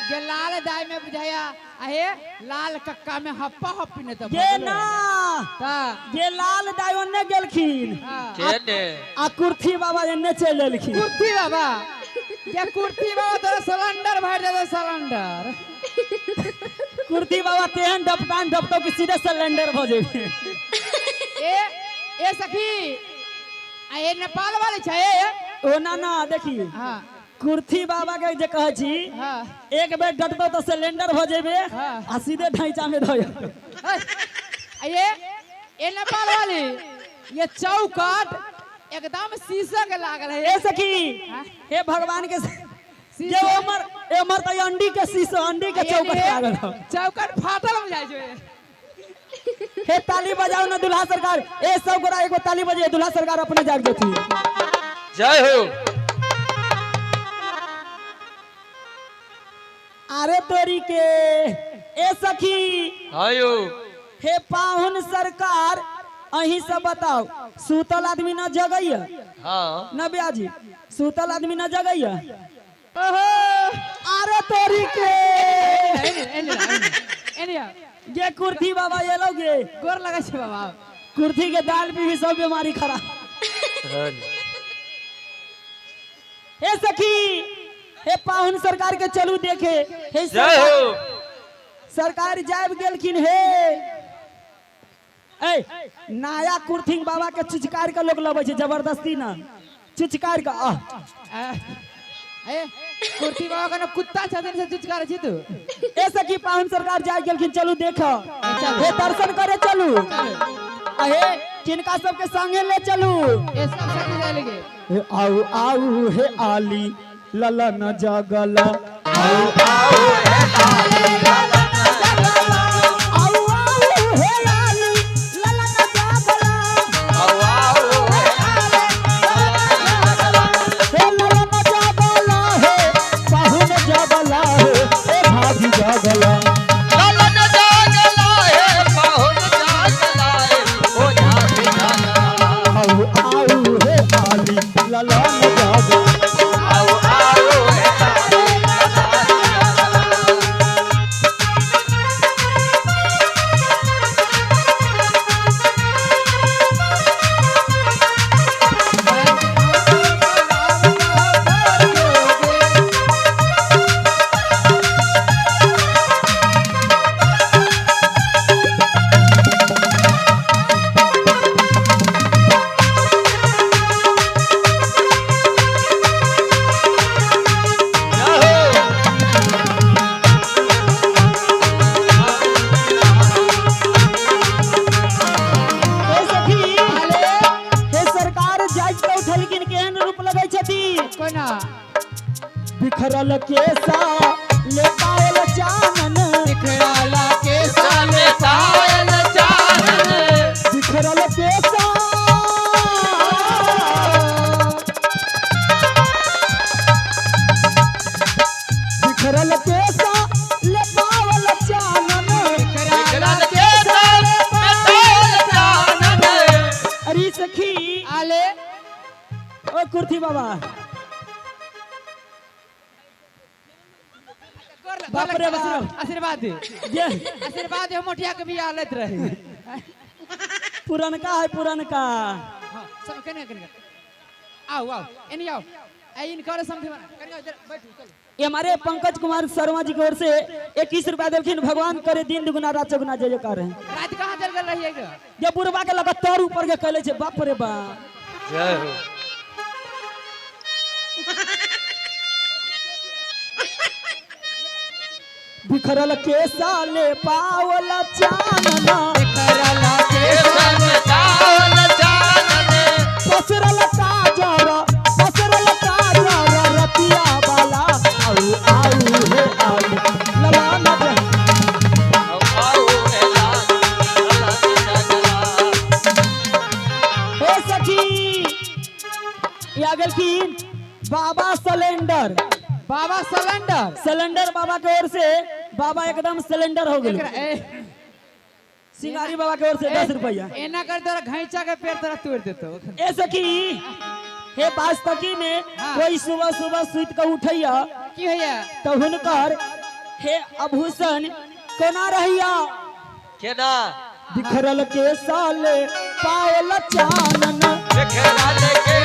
जे लाल दाई में बुझाया आहे लाल कक्का में हप्पा हप्पी ने तो ये ना ता ये लाल दाई ओने गेलखिन केने आ कुर्थी बाबा एने चल एलखिन कुर्ती बाबा ये कुर्ती बाबा तो सिलेंडर भर दे सिलेंडर कुर्थी बाबा तेहन डपकान डपतो कि सीधे सिलेंडर हो जेबे ए सखी आ ये नेपाल वाली छे ओ ना ना देखी हां कुर्थी बाबा के जे कह छी हां एक बेर डटतो तो सिलेंडर हो जेबे हाँ। आ सीधे ढांचा में धोय ये नेपाल वाली ये चौकट एकदम शीशे के लागल है ए सखी हे भगवान के ये उमर त अंडी के शीशो अंडी के चौकट लागल हो चौकट फाटल हो जाय छै हे ताली बजाओ ना दुल्हा सरकार ए सब गोरा एगो ताली बजाए दुल्हा सरकार अपने जाग देती जय हो अरे तोरी के ए सखी आयो हे पाहुन सरकार अही सब बताओ सूतल आदमी न जगैया हां न ब्याजी सूतल आदमी न जगैया ओहो अरे तोरी के एनिया ये कुर्थी बाबा ये लोगे गोर लगा छै बाबा कुर्थी के दाल भी सब बीमारी खराब हे सखी हे पाहुन सरकार के चलू देखे हे जय हो सरकार जाब गेलखिन हे ए नया कुर्थिंग बाबा के चिचकार के लोग लबे छै जबरदस्ती ना चिचकार के ए कुर्ती बाबा का कुत्ता छथिन से चुचकार छी तू ए सखी पाहुन सरकार जाय गेलखिन चलू देखो हे दर्शन करे चलू अहे किनका सब के संगे ले चलू ए सब संग जाय लगे हे आऊ आऊ हे आली ललन जगल आऊ आओ हे लाली लाला आऊ आऊ हे आली ललन जगल आओ आओ हे हे ललन जगल हे पाहुन जगल हे भाभी जगल लालन जागला हे पाहुन जागला हे ओ झांसी जागला आऊ आऊ हे आली ललन जगल आओ आओ हे लाली लाला हे सखी हे सरकार जाज के उठलकिन केहन रूप लगै छथि कोना बिखरल केसा ले पायल चानन दिखराला के साले पायल चानन बिखरल केसा बिखरल केसा ले पायल चानन बिखरल के साले पायल चानन अरे सखी आले ओ कुर्थी बाबा बाप रे बाप। आशीर्वाद दे ये आशीर्वाद दे मोटिया के भी आलत रहे पुरनका है पुरनका हां सब कने कने आओ आओ एनी आओ आई इनकर समझे कने इधर बैठो चलो ये हमारे पंकज कुमार शर्मा जी की ओर से 21 रुपया देलखिन भगवान करे दिन दुगुना रात चौगुना जय जयकार है रात कहां चल गल रहिएगा ये बुढ़वा के लगातार ऊपर के कहले छे बाप रे बाप जय हो बिखरल केसा ले पावल चानना दिखराला के साले पायल चानन पसरल काजर रतिया वाला आऊ आऊ हे आऊ लला न आओ आओ हे लाली लाला जागला हे सखी या गेलखिन बाबा सिलेंडर सिलेंडर बाबा के ओर से बाबा एकदम सिलेंडर हो गेल सिंगारी बाबा के ओर से 10 रुपया एना कर तोरा घैचा के पेड़ तरह तोड़ देतो ए सखी हे बास्तकी में हाँ। कोई सुबह सुबह सुत के उठैया की होया तो हुनकर हे आभूषण कोना रहिया केना बिखरल के साले पायल चानन बिखरल के